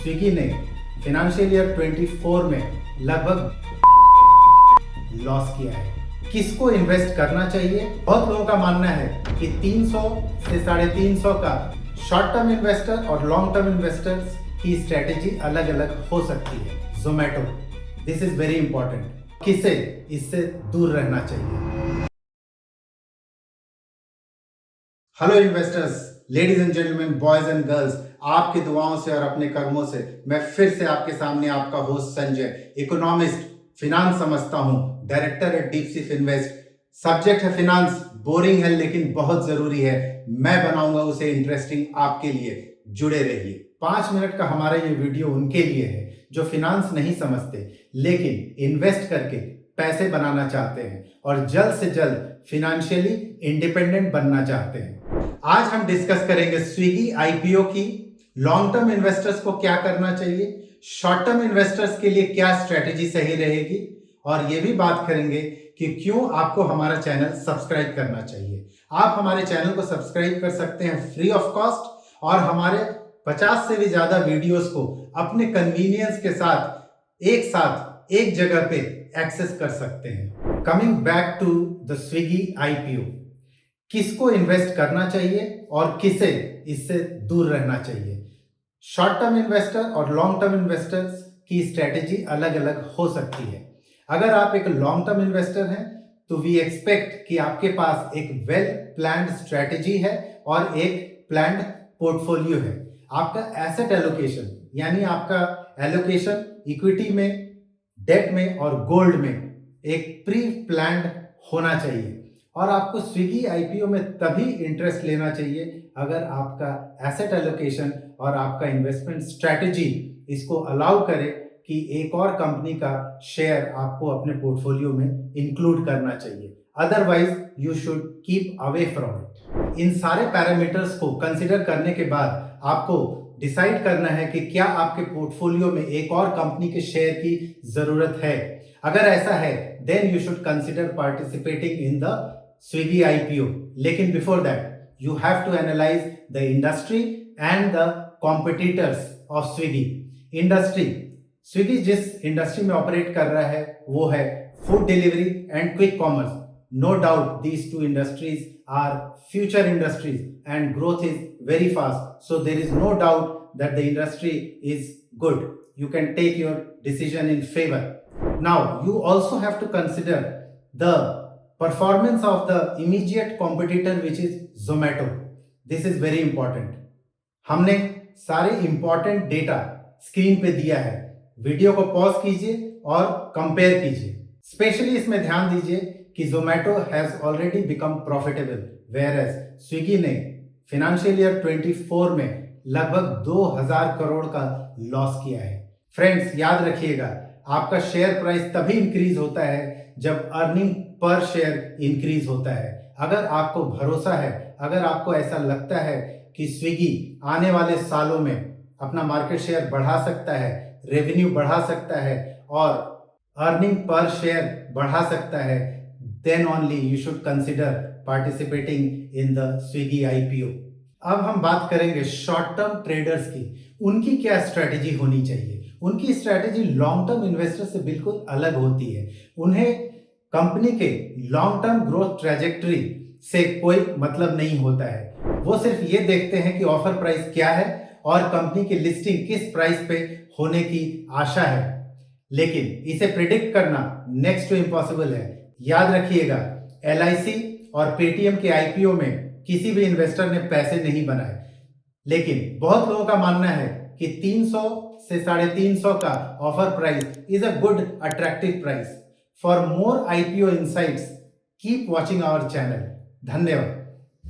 Swiggy ने financial year 24 में लगभग लॉस किया है। किसको इन्वेस्ट करना चाहिए? बहुत लोगों का मानना है कि 300 से 350 का शॉर्ट टर्म इन्वेस्टर और लॉन्ग टर्म इन्वेस्टर्स की स्ट्रेटेजी अलग अलग हो सकती है। Zomato, this is very important. किसे इससे दूर रहना चाहिए? Hello investors, ladies and gentleman, boys and girls, आपकी दुआओं से और अपने कर्मों से मैं फिर से आपके सामने आपका होस्ट संजय, इकोनॉमिस्ट, फिनांस समझता हूं, director at deep sea invest. Subject है फिनांस, बोरिंग है लेकिन बहुत जरूरी है। मैं बनाऊंगा उसे इंटरेस्टिंग आपके लिए। जुड़े रहिए। 5 मिनट का हमारा ये वीडियो उनके लिए है जो फिनांस नहीं समझते लेकिन इन्वेस्ट करके पैसे बनाना चाहते हैं और जल्द से जल्द फिनेंशियली इंडिपेंडेंट बनना चाहते हैं। आज हम डिस्कस करेंगे स्विगी आईपीओ की, लॉन्ग टर्म इन्वेस्टर्स को क्या करना चाहिए, शॉर्ट टर्म इन्वेस्टर्स के लिए क्या स्ट्रेटेजी सही रहेगी, और ये भी बात करेंगे कि क्यों आपको हमारा चैनल सब्सक्राइब करना चाहिए। आप हमारे चैनल को सब्सक्राइब कर सकते हैं फ्री ऑफ कॉस्ट और हमारे 50 से भी ज्यादा वीडियोस को अपने कन्वीनियंस के साथ एक जगह पे एक्सेस कर सकते हैं। Coming back to the Swiggy IPO, किसको इन्वेस्ट करना चाहिए और किसे इससे दूर रहना चाहिए? शॉर्ट टर्म इन्वेस्टर और लॉन्ग टर्म इन्वेस्टर्स की स्ट्रेटेजी अलग अलग हो सकती है। अगर आप एक लॉन्ग टर्म इन्वेस्टर हैं तो वी एक्सपेक्ट कि आपके पास एक वेल प्लान्ड स्ट्रेटेजी है और एक प्लान्ड पोर्टफोलियो है। आपका एसेट एलोकेशन यानी आपका एलोकेशन इक्विटी में, डेट में और गोल्ड में एक प्री प्लान्ड होना चाहिए। और आपको स्विगी आईपीओ में तभी इंटरेस्ट लेना चाहिए अगर आपका एसेट एलोकेशन और आपका इन्वेस्टमेंट स्ट्रेटेजी इसको अलाउ करे कि एक और कंपनी का शेयर आपको अपने पोर्टफोलियो में इंक्लूड करना चाहिए। Otherwise you should keep away from it. इन सारे पैरामीटर्स को कंसिडर करने के बाद आपको डिसाइड करना है कि क्या आपके पोर्टफोलियो में एक और कंपनी के शेयर की जरूरत है। अगर ऐसा है then you should consider participating in the Swiggy IPO. लेकिन before that you have to analyse the industry and the competitors of Swiggy. Industry, Swiggy जिस इंडस्ट्री में ऑपरेट कर रहा है वो है food delivery and quick commerce. No doubt these two industries are future industries and growth is very fast, so there is no doubt that the industry is good. You can take your decision in favor. Now you also have to consider the performance of the immediate competitor which is Zomato. This is very important. हमने सारे important data screen पे दिया है, video को pause कीजिए और compare कीजिए। Specially इसमें ध्यान दीजिए कि Zomato has already become profitable, whereas Swiggy ने फाइनेंशियल ईयर 24 में लगभग 2000 करोड़ का लॉस किया है। फ्रेंड्स, याद रखिएगा, आपका शेयर प्राइस तभी इंक्रीज होता है जब अर्निंग पर शेयर इंक्रीज होता है। अगर आपको भरोसा है, अगर आपको ऐसा लगता है कि स्विगी आने वाले सालों में अपना मार्केट शेयर बढ़ा सकता है, रेवेन्यू बढ़ा सकता है और अर्निंग पर शेयर बढ़ा सकता है, then only you should consider participating in the Swiggy IPO. अब हम बात करेंगे शॉर्ट टर्म ट्रेडर्स की। उनकी क्या स्ट्रेटेजी होनी चाहिए? उनकी स्ट्रेटेजी लॉन्ग टर्म इन्वेस्टर से बिल्कुल अलग होती है। उन्हें कंपनी के लॉन्ग टर्म ग्रोथ ट्रेजेक्टरी से कोई मतलब नहीं होता है। वो सिर्फ ये देखते हैं कि ऑफर प्राइस क्या है और कंपनी की लिस्टिंग किस प्राइस पे होने की आशा है। लेकिन इसे प्रिडिक्ट करना नेक्स्ट टू इम्पॉसिबल है। याद रखिएगा, LIC और पेटीएम के आईपीओ में किसी भी इन्वेस्टर ने पैसे नहीं बनाए, लेकिन बहुत लोगों का मानना है कि 300 से 350 का offer price is a good attractive price. For more IPO insights keep watching our channel. धन्यवाद।